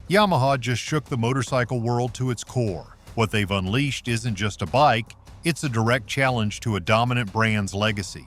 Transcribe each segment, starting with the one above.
Yamaha just shook the motorcycle world to its core. What they've unleashed isn't just a bike, it's a direct challenge to a dominant brand's legacy.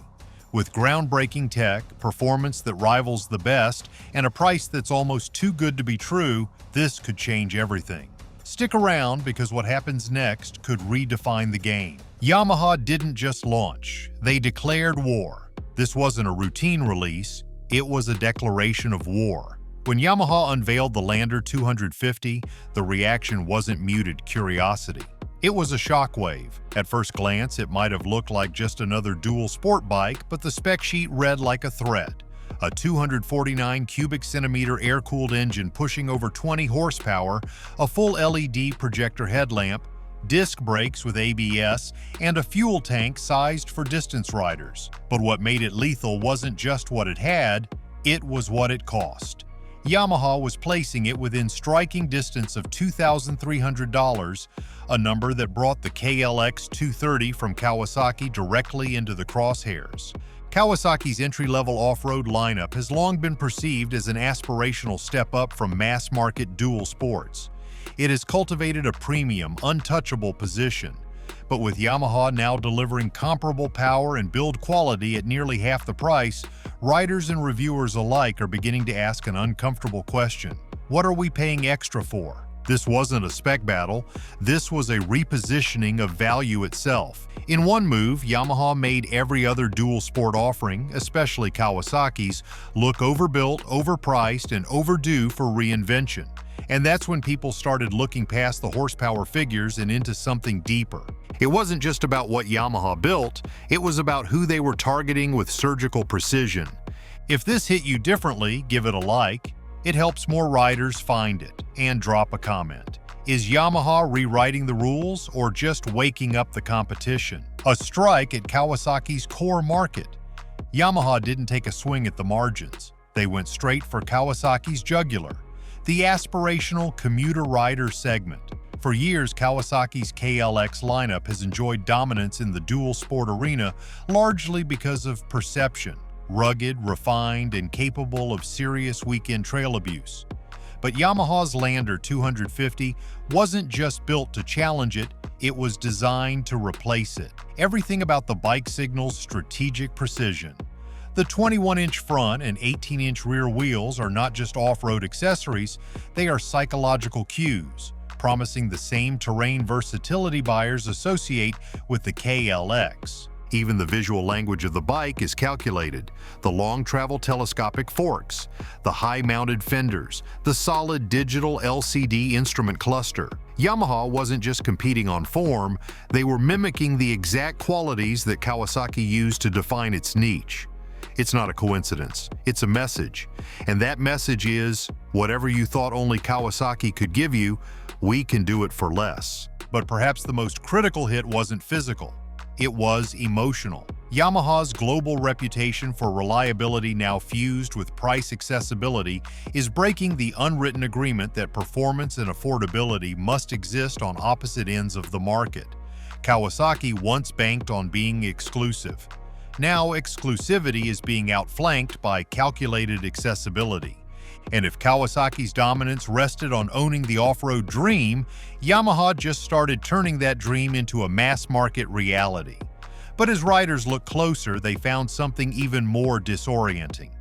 With groundbreaking tech, performance that rivals the best, and a price that's almost too good to be true, this could change everything. Stick around because what happens next could redefine the game. Yamaha didn't just launch, they declared war. This wasn't a routine release, it was a declaration of war. When Yamaha unveiled the Lander 250, the reaction wasn't muted curiosity. It was a shockwave. At first glance, it might have looked like just another dual sport bike, but the spec sheet read like a threat. A 249 cubic centimeter air-cooled engine pushing over 20 horsepower, a full LED projector headlamp, disc brakes with ABS, and a fuel tank sized for distance riders. But what made it lethal wasn't just what it had, it was what it cost. Yamaha was placing it within striking distance of $2,300, a number that brought the KLX 230 from Kawasaki directly into the crosshairs. Kawasaki's entry-level off-road lineup has long been perceived as an aspirational step up from mass-market dual sports. It has cultivated a premium, untouchable position. But with Yamaha now delivering comparable power and build quality at nearly half the price, riders and reviewers alike are beginning to ask an uncomfortable question. What are we paying extra for? This wasn't a spec battle, this was a repositioning of value itself. In one move, Yamaha made every other dual sport offering, especially Kawasaki's, look overbuilt, overpriced, and overdue for reinvention. And that's when people started looking past the horsepower figures and into something deeper. It wasn't just about what Yamaha built, it was about who they were targeting with surgical precision. If this hit you differently, give it a like. It helps more riders find it. And drop a comment. Is Yamaha rewriting the rules or just waking up the competition? A strike at Kawasaki's core market. Yamaha didn't take a swing at the margins. They went straight for Kawasaki's jugular, the aspirational commuter rider segment. For years, Kawasaki's KLX lineup has enjoyed dominance in the dual sport arena, largely because of perception, rugged, refined, and capable of serious weekend trail abuse. But Yamaha's Lander 250 wasn't just built to challenge it, it was designed to replace it. Everything about the bike signals strategic precision. The 21-inch front and 18-inch rear wheels are not just off-road accessories, they are psychological cues, promising the same terrain versatility buyers associate with the KLX. Even the visual language of the bike is calculated. The long-travel telescopic forks, the high-mounted fenders, the solid digital LCD instrument cluster. Yamaha wasn't just competing on form, they were mimicking the exact qualities that Kawasaki used to define its niche. It's not a coincidence, it's a message. And that message is, whatever you thought only Kawasaki could give you, we can do it for less. But perhaps the most critical hit wasn't physical. It was emotional. Yamaha's global reputation for reliability, now fused with price accessibility, is breaking the unwritten agreement that performance and affordability must exist on opposite ends of the market. Kawasaki once banked on being exclusive. Now exclusivity is being outflanked by calculated accessibility. And if Kawasaki's dominance rested on owning the off-road dream, Yamaha just started turning that dream into a mass-market reality. But as riders looked closer, they found something even more disorienting.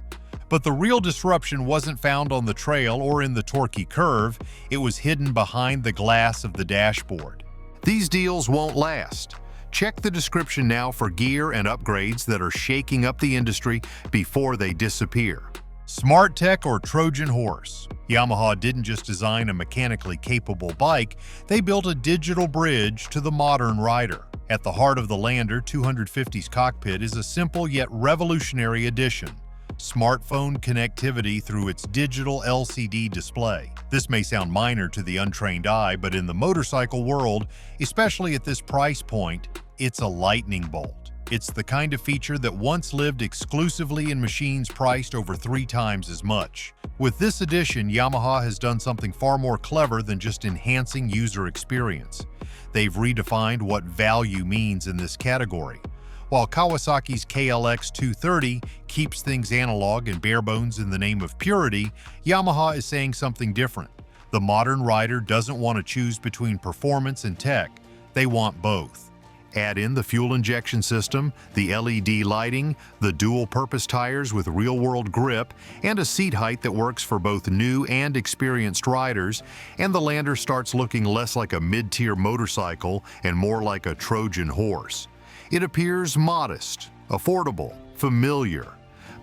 But the real disruption wasn't found on the trail or in the torquey curve, it was hidden behind the glass of the dashboard. These deals won't last. Check the description now for gear and upgrades that are shaking up the industry before they disappear. Smart tech or Trojan horse? Yamaha didn't just design a mechanically capable bike, they built a digital bridge to the modern rider. At the heart of the Lander 250's cockpit is a simple yet revolutionary addition: smartphone connectivity through its digital LCD display. This may sound minor to the untrained eye, but in the motorcycle world, especially at this price point, it's a lightning bolt. It's the kind of feature that once lived exclusively in machines priced over 3 times as much. With this addition, Yamaha has done something far more clever than just enhancing user experience. They've redefined what value means in this category. While Kawasaki's KLX 230 keeps things analog and bare bones in the name of purity, Yamaha is saying something different. The modern rider doesn't want to choose between performance and tech, they want both. Add in the fuel injection system, the LED lighting, the dual-purpose tires with real-world grip, and a seat height that works for both new and experienced riders, and the Lander starts looking less like a mid-tier motorcycle and more like a Trojan horse. It appears modest, affordable, familiar,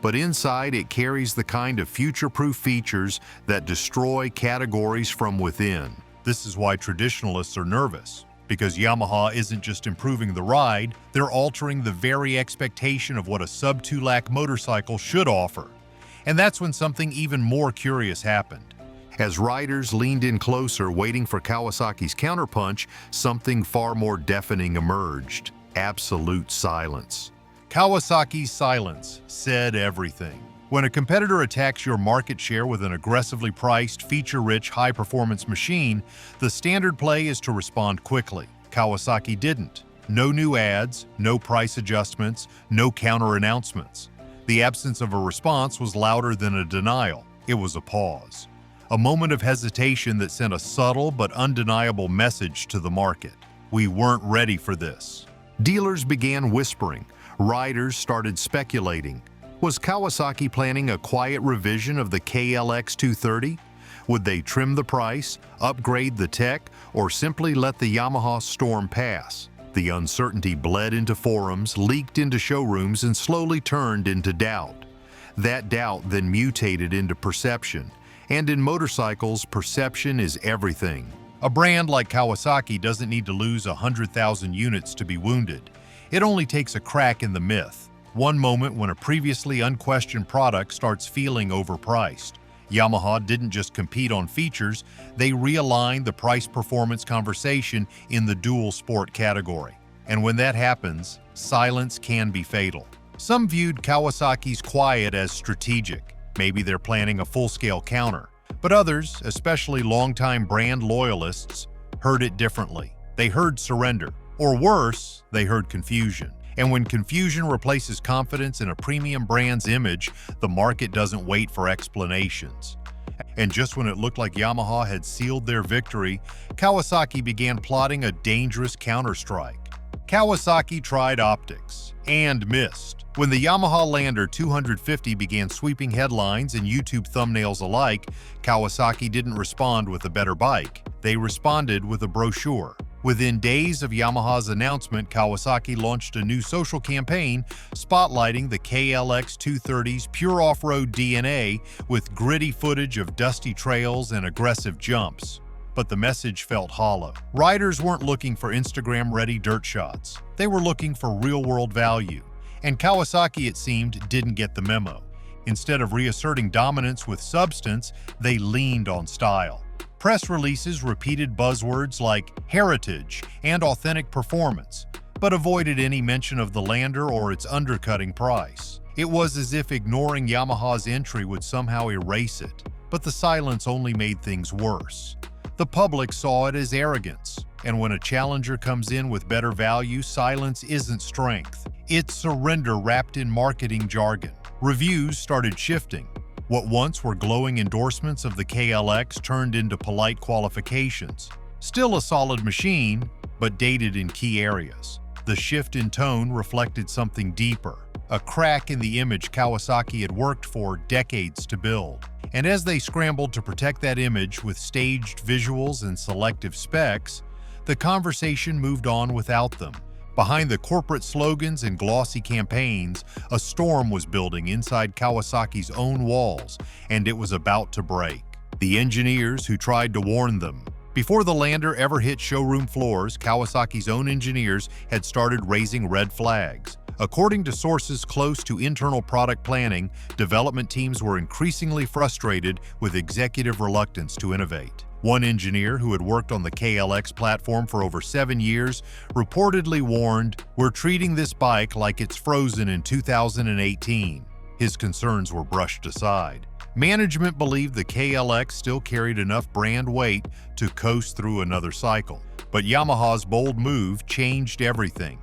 but inside it carries the kind of future-proof features that destroy categories from within. This is why traditionalists are nervous. Because Yamaha isn't just improving the ride, they're altering the very expectation of what a sub-2 lakh motorcycle should offer. And that's when something even more curious happened. As riders leaned in closer, waiting for Kawasaki's counterpunch, something far more deafening emerged. Absolute silence. Kawasaki's silence said everything. When a competitor attacks your market share with an aggressively priced, feature-rich, high-performance machine, the standard play is to respond quickly. Kawasaki didn't. No new ads, no price adjustments, no counter-announcements. The absence of a response was louder than a denial. It was a pause. A moment of hesitation that sent a subtle but undeniable message to the market. We weren't ready for this. Dealers began whispering. Riders started speculating. Was Kawasaki planning a quiet revision of the KLX 230? Would they trim the price, upgrade the tech, or simply let the Yamaha storm pass? The uncertainty bled into forums, leaked into showrooms, and slowly turned into doubt. That doubt then mutated into perception. And in motorcycles, perception is everything. A brand like Kawasaki doesn't need to lose 100,000 units to be wounded. It only takes a crack in the myth. One moment when a previously unquestioned product starts feeling overpriced. Yamaha didn't just compete on features, they realigned the price-performance conversation in the dual sport category. And when that happens, silence can be fatal. Some viewed Kawasaki's quiet as strategic. Maybe they're planning a full-scale counter. But others, especially longtime brand loyalists, heard it differently. They heard surrender. Or worse, they heard confusion. And when confusion replaces confidence in a premium brand's image, the market doesn't wait for explanations. And just when it looked like Yamaha had sealed their victory, Kawasaki began plotting a dangerous counterstrike. Kawasaki tried optics and missed. When the Yamaha Lander 250 began sweeping headlines and YouTube thumbnails alike, Kawasaki didn't respond with a better bike. They responded with a brochure. Within days of Yamaha's announcement, Kawasaki launched a new social campaign spotlighting the KLX 230's pure off-road DNA with gritty footage of dusty trails and aggressive jumps. But the message felt hollow. Riders weren't looking for Instagram-ready dirt shots. They were looking for real-world value. And Kawasaki, it seemed, didn't get the memo. Instead of reasserting dominance with substance, they leaned on style. Press releases repeated buzzwords like heritage and authentic performance, but avoided any mention of the Lander or its undercutting price. It was as if ignoring Yamaha's entry would somehow erase it, but the silence only made things worse. The public saw it as arrogance, and when a challenger comes in with better value, silence isn't strength. It's surrender wrapped in marketing jargon. Reviews started shifting. What once were glowing endorsements of the KLX turned into polite qualifications. Still a solid machine, but dated in key areas. The shift in tone reflected something deeper, a crack in the image Kawasaki had worked for decades to build. And as they scrambled to protect that image with staged visuals and selective specs, the conversation moved on without them. Behind the corporate slogans and glossy campaigns, a storm was building inside Kawasaki's own walls, and it was about to break. The engineers who tried to warn them. Before the Lander ever hit showroom floors, Kawasaki's own engineers had started raising red flags. According to sources close to internal product planning, development teams were increasingly frustrated with executive reluctance to innovate. One engineer who had worked on the KLX platform for over 7 years reportedly warned, "We're treating this bike like it's frozen in 2018. His concerns were brushed aside. Management believed the KLX still carried enough brand weight to coast through another cycle. But Yamaha's bold move changed everything.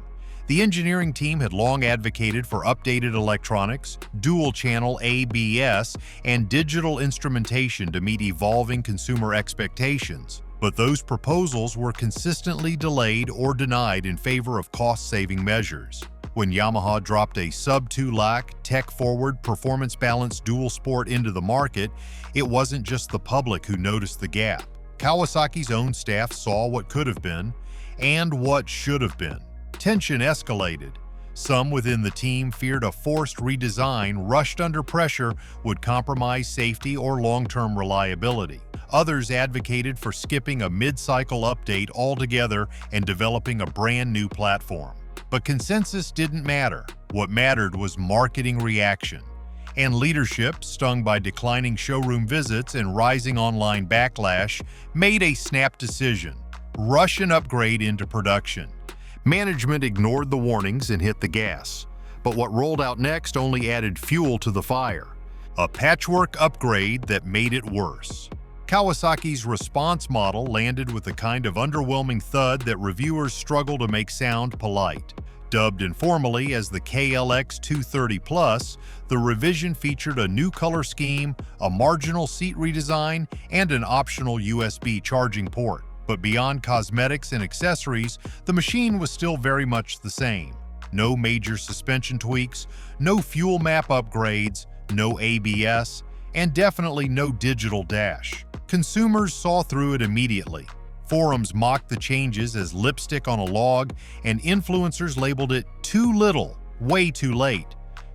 The engineering team had long advocated for updated electronics, dual-channel ABS, and digital instrumentation to meet evolving consumer expectations. But those proposals were consistently delayed or denied in favor of cost-saving measures. When Yamaha dropped a sub-2 lakh, tech-forward, performance-balanced dual sport into the market, it wasn't just the public who noticed the gap. Kawasaki's own staff saw what could have been and what should have been. Tension escalated. Some within the team feared a forced redesign rushed under pressure would compromise safety or long-term reliability. Others advocated for skipping a mid-cycle update altogether and developing a brand new platform. But consensus didn't matter. What mattered was marketing reaction. And leadership, stung by declining showroom visits and rising online backlash, made a snap decision: rush an upgrade into production. Management ignored the warnings and hit the gas. But what rolled out next only added fuel to the fire. A patchwork upgrade that made it worse. Kawasaki's response model landed with a kind of underwhelming thud that reviewers struggle to make sound polite. Dubbed informally as the KLX 230 Plus, the revision featured a new color scheme, a marginal seat redesign, and an optional USB charging port. But beyond cosmetics and accessories, the machine was still very much the same. No major suspension tweaks, no fuel map upgrades, no ABS, and definitely no digital dash. Consumers saw through it immediately. Forums mocked the changes as lipstick on a log, and influencers labeled it too little, way too late.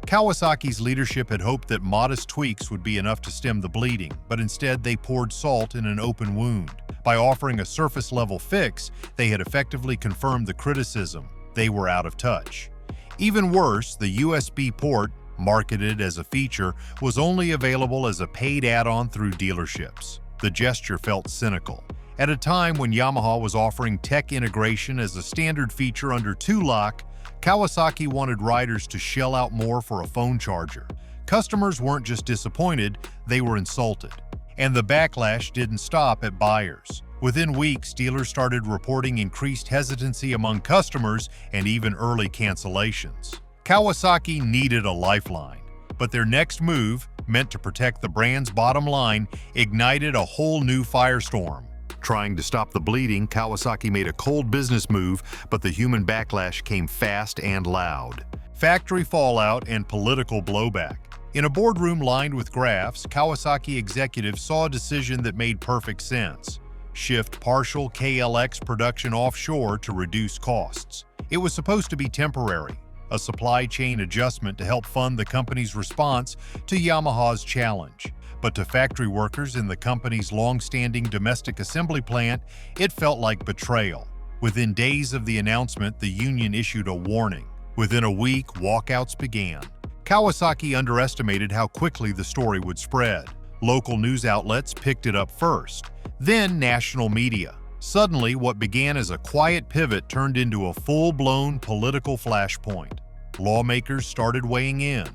Kawasaki's leadership had hoped that modest tweaks would be enough to stem the bleeding, but instead they poured salt in an open wound. By offering a surface-level fix, they had effectively confirmed the criticism: they were out of touch. Even worse, the USB port, marketed as a feature, was only available as a paid add-on through dealerships. The gesture felt cynical. At a time when Yamaha was offering tech integration as a standard feature under 2 lakh, Kawasaki wanted riders to shell out more for a phone charger. Customers weren't just disappointed, they were insulted. And the backlash didn't stop at buyers. Within weeks, dealers started reporting increased hesitancy among customers and even early cancellations. Kawasaki needed a lifeline, but their next move, meant to protect the brand's bottom line, ignited a whole new firestorm. Trying to stop the bleeding, Kawasaki made a cold business move, but the human backlash came fast and loud. Factory fallout and political blowback. In a boardroom lined with graphs, Kawasaki executives saw a decision that made perfect sense: shift partial KLX production offshore to reduce costs. It was supposed to be temporary, a supply chain adjustment to help fund the company's response to Yamaha's challenge. But to factory workers in the company's long-standing domestic assembly plant, it felt like betrayal. Within days of the announcement, the union issued a warning. Within a week, walkouts began. Kawasaki underestimated how quickly the story would spread. Local news outlets picked it up first, then national media. Suddenly, what began as a quiet pivot turned into a full-blown political flashpoint. Lawmakers started weighing in.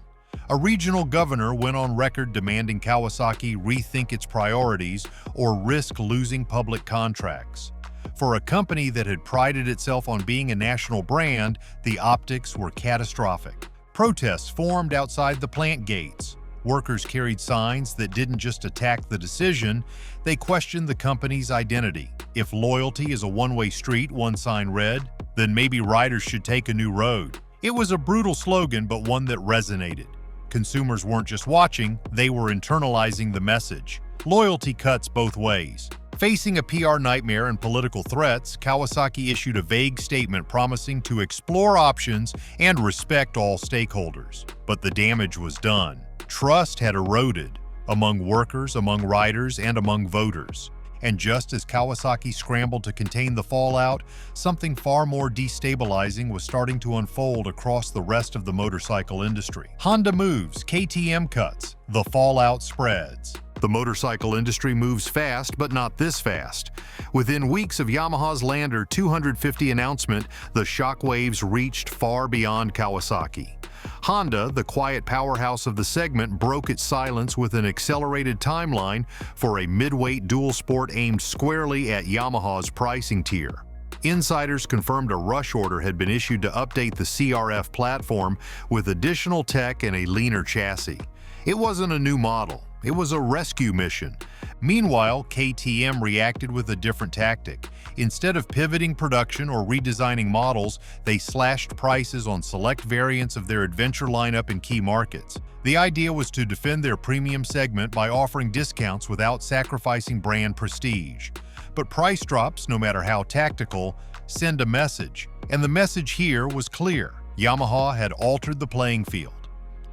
A regional governor went on record demanding Kawasaki rethink its priorities or risk losing public contracts. For a company that had prided itself on being a national brand, the optics were catastrophic. Protests formed outside the plant gates. Workers carried signs that didn't just attack the decision, they questioned the company's identity. If loyalty is a one-way street, one sign read, then maybe riders should take a new road. It was a brutal slogan, but one that resonated. Consumers weren't just watching, they were internalizing the message. Loyalty cuts both ways. Facing a PR nightmare and political threats, Kawasaki issued a vague statement promising to explore options and respect all stakeholders. But the damage was done. Trust had eroded among workers, among riders, and among voters. And just as Kawasaki scrambled to contain the fallout, something far more destabilizing was starting to unfold across the rest of the motorcycle industry. Honda moves, KTM cuts, the fallout spreads. The motorcycle industry moves fast, but not this fast. Within weeks of Yamaha's Lander 250 announcement, the shockwaves reached far beyond Kawasaki. Honda, the quiet powerhouse of the segment, broke its silence with an accelerated timeline for a midweight dual sport aimed squarely at Yamaha's pricing tier. Insiders confirmed a rush order had been issued to update the CRF platform with additional tech and a leaner chassis. It wasn't a new model, it was a rescue mission. Meanwhile, KTM reacted with a different tactic. Instead of pivoting production or redesigning models, they slashed prices on select variants of their adventure lineup in key markets. The idea was to defend their premium segment by offering discounts without sacrificing brand prestige. But price drops, no matter how tactical, send a message. And the message here was clear. Yamaha had altered the playing field.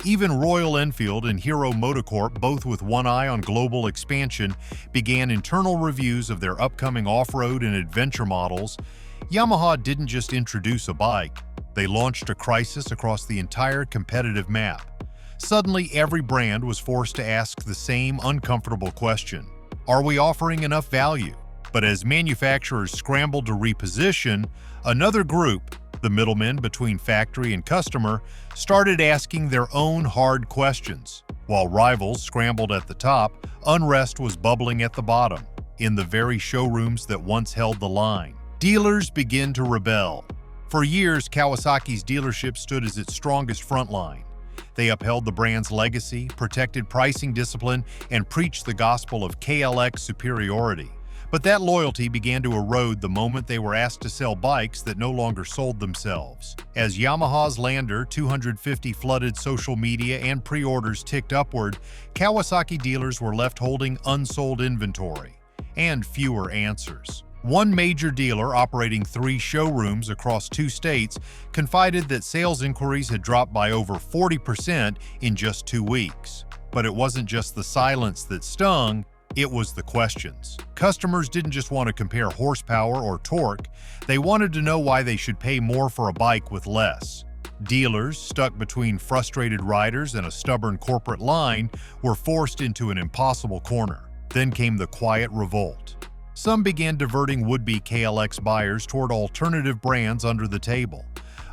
Even Royal Enfield and Hero MotoCorp, both with one eye on global expansion, began internal reviews of their upcoming off-road and adventure models. Yamaha didn't just introduce a bike, they launched a crisis across the entire competitive map. Suddenly, every brand was forced to ask the same uncomfortable question: are we offering enough value? But as manufacturers scrambled to reposition, another group, the middlemen between factory and customer, started asking their own hard questions. While rivals scrambled at the top, unrest was bubbling at the bottom, in the very showrooms that once held the line. Dealers began to rebel. For years, Kawasaki's dealership stood as its strongest front line. They upheld the brand's legacy, protected pricing discipline, and preached the gospel of KLX superiority. But that loyalty began to erode the moment they were asked to sell bikes that no longer sold themselves. As Yamaha's Lander 250 flooded social media and pre-orders ticked upward, Kawasaki dealers were left holding unsold inventory and fewer answers. One major dealer operating 3 showrooms across 2 states confided that sales inquiries had dropped by over 40% in just 2 weeks. But it wasn't just the silence that stung, it was the questions. Customers didn't just want to compare horsepower or torque, they wanted to know why they should pay more for a bike with less. Dealers, stuck between frustrated riders and a stubborn corporate line, were forced into an impossible corner. Then came the quiet revolt. Some began diverting would-be KLX buyers toward alternative brands under the table.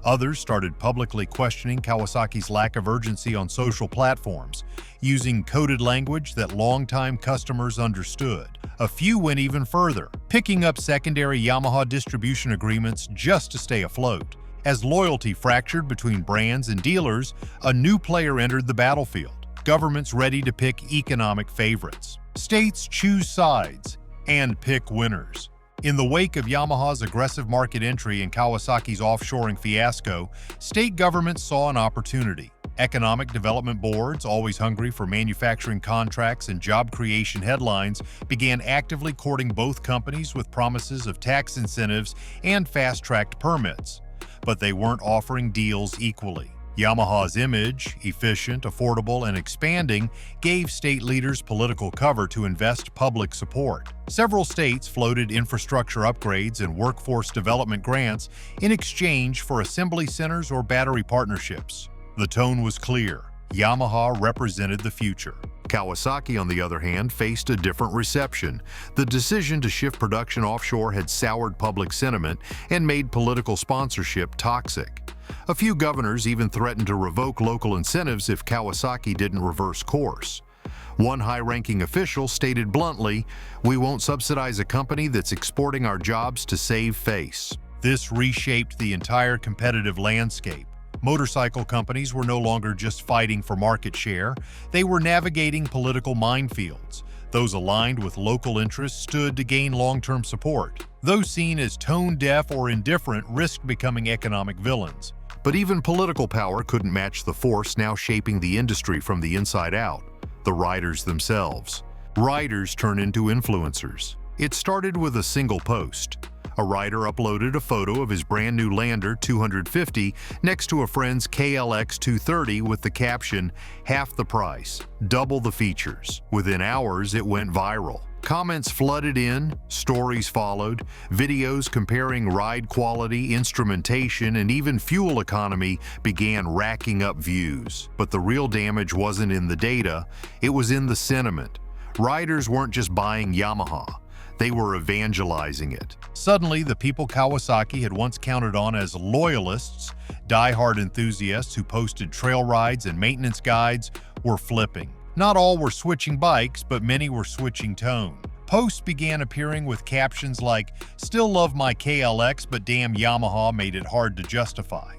Others started publicly questioning Kawasaki's lack of urgency on social platforms, using coded language that longtime customers understood. A few went even further, picking up secondary Yamaha distribution agreements just to stay afloat. As loyalty fractured between brands and dealers, a new player entered the battlefield. Governments ready to pick economic favorites. States choose sides and pick winners. In the wake of Yamaha's aggressive market entry and Kawasaki's offshoring fiasco, state governments saw an opportunity. Economic development boards, always hungry for manufacturing contracts and job creation headlines, began actively courting both companies with promises of tax incentives and fast-tracked permits. But they weren't offering deals equally. Yamaha's image, efficient, affordable, and expanding, gave state leaders political cover to invest public support. Several states floated infrastructure upgrades and workforce development grants in exchange for assembly centers or battery partnerships. The tone was clear. Yamaha represented the future. Kawasaki, on the other hand, faced a different reception. The decision to shift production offshore had soured public sentiment and made political sponsorship toxic. A few governors even threatened to revoke local incentives if Kawasaki didn't reverse course. One high-ranking official stated bluntly, "We won't subsidize a company that's exporting our jobs to save face." This reshaped the entire competitive landscape. Motorcycle companies were no longer just fighting for market share, they were navigating political minefields. Those aligned with local interests stood to gain long-term support. Those seen as tone-deaf or indifferent risked becoming economic villains. But even political power couldn't match the force now shaping the industry from the inside out: the riders themselves. Riders turn into influencers. It started with a single post. A rider uploaded a photo of his brand new Lander 250 next to a friend's KLX 230 with the caption, "Half the price, double the features." Within hours, it went viral. Comments flooded in, stories followed, videos comparing ride quality, instrumentation, and even fuel economy began racking up views. But the real damage wasn't in the data, it was in the sentiment. Riders weren't just buying Yamaha, they were evangelizing it. Suddenly, the people Kawasaki had once counted on as loyalists, die-hard enthusiasts who posted trail rides and maintenance guides, were flipping. Not all were switching bikes, but many were switching tone. Posts began appearing with captions like, "Still love my KLX, but damn Yamaha made it hard to justify."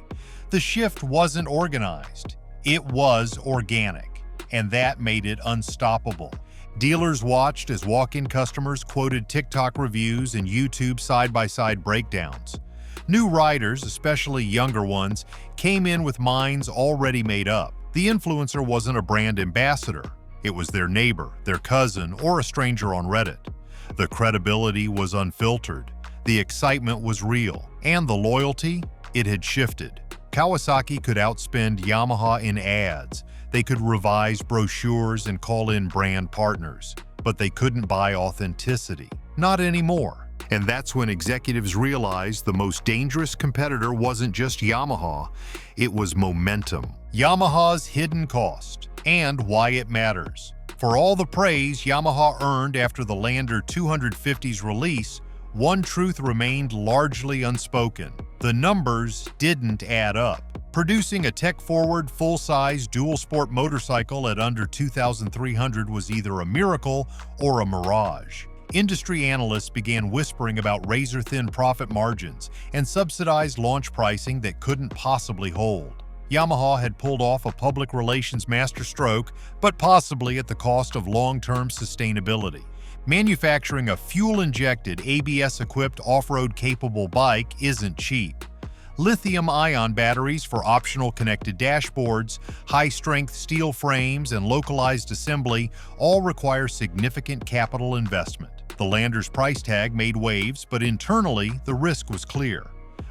The shift wasn't organized. It was organic, and that made it unstoppable. Dealers watched as walk-in customers quoted TikTok reviews and YouTube side-by-side breakdowns. New riders, especially younger ones, came in with minds already made up. The influencer wasn't a brand ambassador. It was their neighbor, their cousin, or a stranger on Reddit. The credibility was unfiltered, the excitement was real, and the loyalty, it had shifted. Kawasaki could outspend Yamaha in ads. They could revise brochures and call in brand partners, but they couldn't buy authenticity. Not anymore. And that's when executives realized the most dangerous competitor wasn't just Yamaha, it was momentum. Yamaha's hidden cost, and why it matters. For all the praise Yamaha earned after the Lander 250's release, one truth remained largely unspoken. The numbers didn't add up. Producing a tech-forward, full-size, dual-sport motorcycle at under $2,300 was either a miracle or a mirage. Industry analysts began whispering about razor-thin profit margins and subsidized launch pricing that couldn't possibly hold. Yamaha had pulled off a public relations masterstroke, but possibly at the cost of long-term sustainability. Manufacturing a fuel-injected, ABS-equipped, off-road-capable bike isn't cheap. Lithium-ion batteries for optional connected dashboards, high-strength steel frames, and localized assembly all require significant capital investment. The Lander's price tag made waves, but internally, the risk was clear.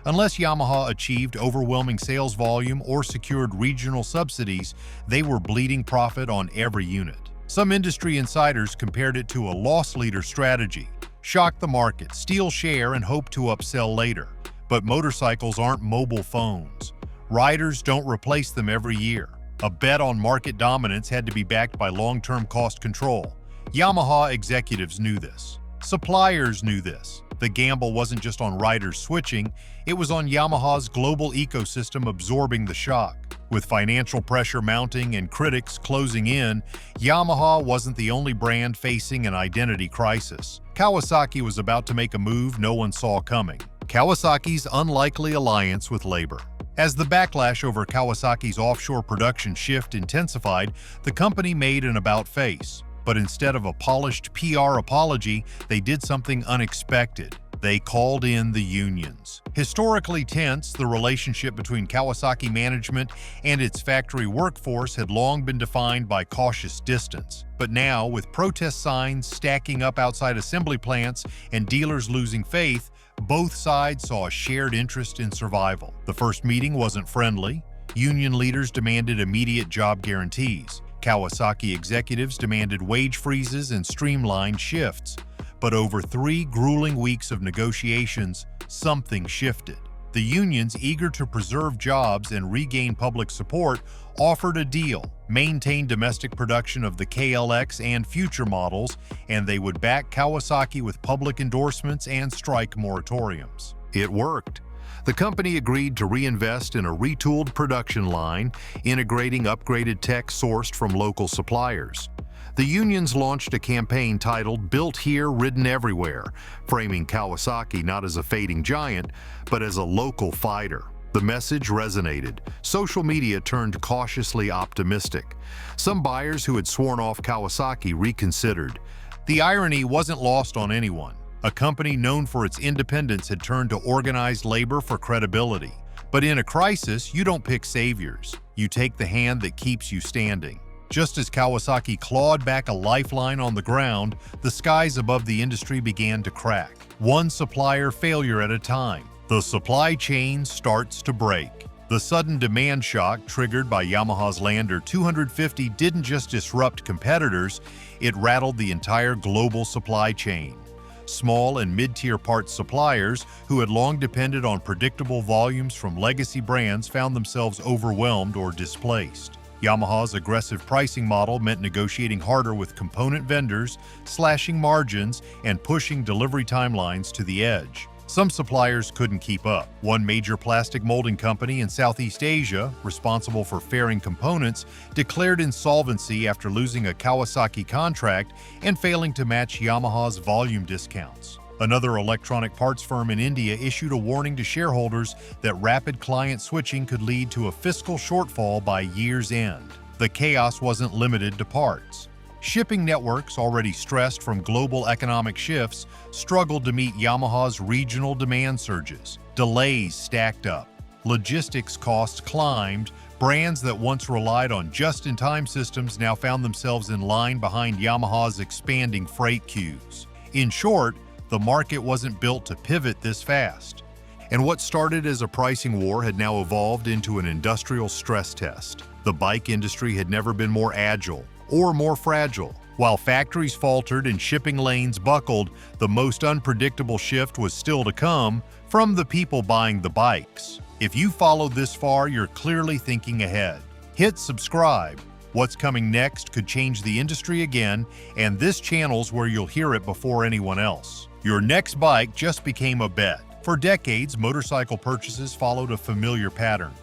Unless Yamaha achieved overwhelming sales volume or secured regional subsidies, they were bleeding profit on every unit. Some industry insiders compared it to a loss leader strategy: shock the market, steal share, and hope to upsell later. But motorcycles aren't mobile phones. Riders don't replace them every year. A bet on market dominance had to be backed by long-term cost control. Yamaha executives knew this. Suppliers knew this. The gamble wasn't just on riders switching, it was on Yamaha's global ecosystem absorbing the shock. With financial pressure mounting and critics closing in, Yamaha wasn't the only brand facing an identity crisis. Kawasaki was about to make a move no one saw coming: Kawasaki's unlikely alliance with labor. As the backlash over Kawasaki's offshore production shift intensified, the company made an about-face. But instead of a polished PR apology, they did something unexpected. They called in the unions. Historically tense, the relationship between Kawasaki management and its factory workforce had long been defined by cautious distance. But now, with protest signs stacking up outside assembly plants and dealers losing faith, both sides saw a shared interest in survival. The first meeting wasn't friendly. Union leaders demanded immediate job guarantees. Kawasaki executives demanded wage freezes and streamlined shifts. But over 3 grueling weeks of negotiations, something shifted. The unions, eager to preserve jobs and regain public support, offered a deal: maintain domestic production of the KLX and future models, and they would back Kawasaki with public endorsements and strike moratoriums. It worked. The company agreed to reinvest in a retooled production line, integrating upgraded tech sourced from local suppliers. The unions launched a campaign titled "Built Here, Ridden Everywhere," framing Kawasaki not as a fading giant, but as a local fighter. The message resonated. Social media turned cautiously optimistic. Some buyers who had sworn off Kawasaki reconsidered. The irony wasn't lost on anyone. A company known for its independence had turned to organized labor for credibility. But in a crisis, you don't pick saviors. You take the hand that keeps you standing. Just as Kawasaki clawed back a lifeline on the ground, the skies above the industry began to crack. One supplier failure at a time. The supply chain starts to break. The sudden demand shock triggered by Yamaha's Lander 250 didn't just disrupt competitors, it rattled the entire global supply chain. Small and mid-tier parts suppliers who had long depended on predictable volumes from legacy brands found themselves overwhelmed or displaced. Yamaha's aggressive pricing model meant negotiating harder with component vendors, slashing margins, and pushing delivery timelines to the edge. Some suppliers couldn't keep up. One major plastic molding company in Southeast Asia, responsible for fairing components, declared insolvency after losing a Kawasaki contract and failing to match Yamaha's volume discounts. Another electronic parts firm in India issued a warning to shareholders that rapid client switching could lead to a fiscal shortfall by year's end. The chaos wasn't limited to parts. Shipping networks, already stressed from global economic shifts, struggled to meet Yamaha's regional demand surges. Delays stacked up. Logistics costs climbed. Brands that once relied on just-in-time systems now found themselves in line behind Yamaha's expanding freight queues. In short, the market wasn't built to pivot this fast. And what started as a pricing war had now evolved into an industrial stress test. The bike industry had never been more agile or more fragile. While factories faltered and shipping lanes buckled, the most unpredictable shift was still to come from the people buying the bikes. If you followed this far, you're clearly thinking ahead. Hit subscribe. What's coming next could change the industry again, and this channel's where you'll hear it before anyone else. Your next bike just became a bet. For decades, motorcycle purchases followed a familiar pattern.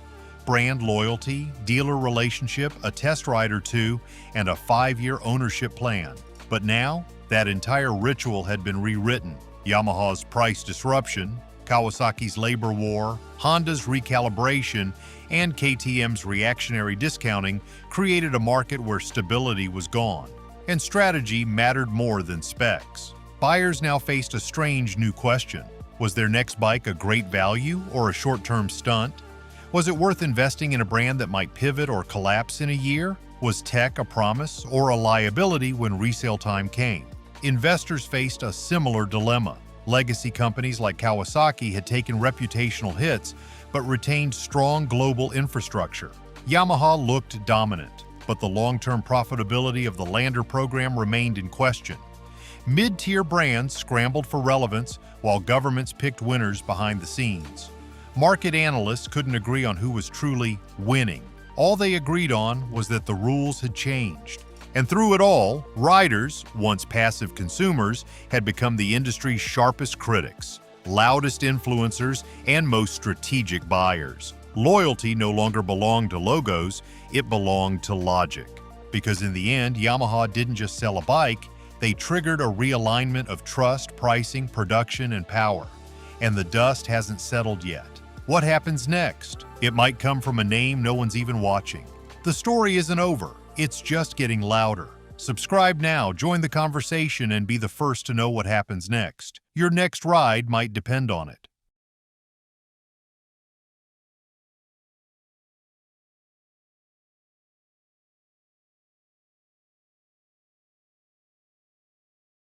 Brand loyalty, dealer relationship, a test ride or two, and a 5-year ownership plan. But now, that entire ritual had been rewritten. Yamaha's price disruption, Kawasaki's labor war, Honda's recalibration, and KTM's reactionary discounting created a market where stability was gone, and strategy mattered more than specs. Buyers now faced a strange new question. Was their next bike a great value or a short-term stunt? Was it worth investing in a brand that might pivot or collapse in a year? Was tech a promise or a liability when resale time came? Investors faced a similar dilemma. Legacy companies like Kawasaki had taken reputational hits but retained strong global infrastructure. Yamaha looked dominant, but the long-term profitability of the Lander program remained in question. Mid-tier brands scrambled for relevance while governments picked winners behind the scenes. Market analysts couldn't agree on who was truly winning. All they agreed on was that the rules had changed. And through it all, riders, once passive consumers, had become the industry's sharpest critics, loudest influencers, and most strategic buyers. Loyalty no longer belonged to logos, it belonged to logic. Because in the end, Yamaha didn't just sell a bike, they triggered a realignment of trust, pricing, production, and power. And the dust hasn't settled yet. What happens next? It might come from a name no one's even watching. The story isn't over, it's just getting louder. Subscribe now, join the conversation, and be the first to know what happens next. Your next ride might depend on it.